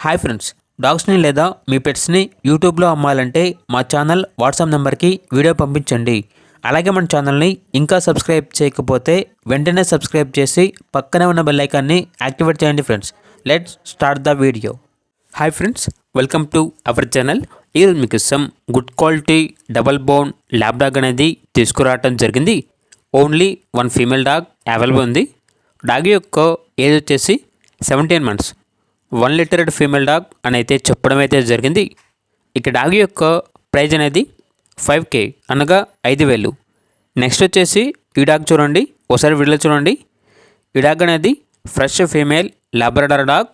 Hi friends, డాగ్స్ని లేదా మీ పెట్స్ని యూట్యూబ్లో అమ్మాలంటే మా ఛానల్ వాట్సాప్ నెంబర్కి వీడియో పంపించండి. అలాగే మన ఛానల్ని ఇంకా సబ్స్క్రైబ్ చేయకపోతే వెంటనే సబ్స్క్రైబ్ చేసి పక్కనే ఉన్న బెల్ ఐకాన్ని యాక్టివేట్ చేయండి friends. Let's start the video. Hi friends, welcome to our channel. ఈరోజు మీకు some good quality double bone lab dog అనేది తీసుకురావడం జరిగింది. Only one female dog available ఉంది. డాగ్ యొక్క ఏజ్ వచ్చేసి 17 months. 1 లీటర్డ్ ఫీమేల్ డాగ్ అని అయితే చెప్పడం అయితే జరిగింది. ఇక డాగ్ యొక్క ప్రైజ్ అనేది 5K అనగా 5,000. నెక్స్ట్ వచ్చేసి ఈ డాగ్ చూడండి, ఒకసారి వీడియో చూడండి. ఈ డాగ్ అనేది fresh female Labrador dog.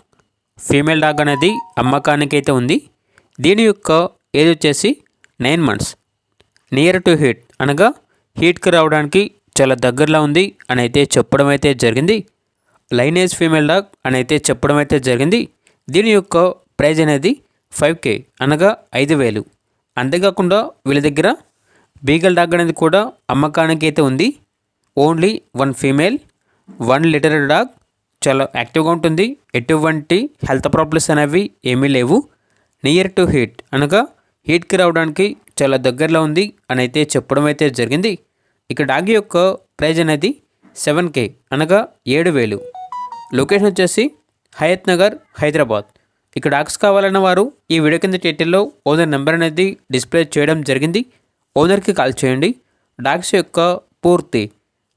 Female dog అనేది అమ్మకానికి అయితే ఉంది. దీని యొక్క ఏజ్ వచ్చేసి 9 months. నియర్ టు హీట్ అనగా హీట్కి రావడానికి చాలా దగ్గరలో ఉంది అని అయితే చెప్పడం అయితే జరిగింది. లైనేజ్ ఫీమేల్ డాగ్ అని అయితే చెప్పడం అయితే జరిగింది. దీని యొక్క ప్రైజ్ అనేది 5K అనగా 5,000. అంతేకాకుండా వీళ్ళ దగ్గర బీగల్ డాగ్ అనేది కూడా అమ్మకానికి అయితే ఉంది. Only 1 female 1 litre dog. చాలా యాక్టివ్గా ఉంటుంది. ఎటువంటి హెల్త్ ప్రాబ్లమ్స్ అనేవి ఏమీ లేవు. నియర్ టు హీట్ అనగా హీట్కి రావడానికి చాలా దగ్గరలో ఉంది అని అయితే చెప్పడం అయితే జరిగింది. ఇక డాగ్ యొక్క ప్రైజ్ అనేది 7K అనగా 7,000. లొకేషన్ వచ్చేసి హయత్ నగర్, హైదరాబాద్. ఇక డాగ్స్ కావాలన్న వారు ఈ వీడియో కింద టైటిల్లో ఓనర్ నెంబర్ అనేది డిస్ప్లే చేయడం జరిగింది. ఓనర్కి కాల్ చేయండి. డాగ్స్ యొక్క పూర్తి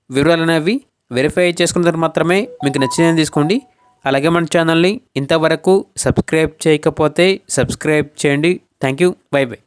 వివరాలు అనేవి వెరిఫై చేసుకున్న తర్వాత మాత్రమే మీకు నచ్చిందని తీసుకోండి. అలాగే మన ఛానల్ని ఇంతవరకు సబ్స్క్రైబ్ చేయకపోతే సబ్స్క్రైబ్ చేయండి. Thank you. By by.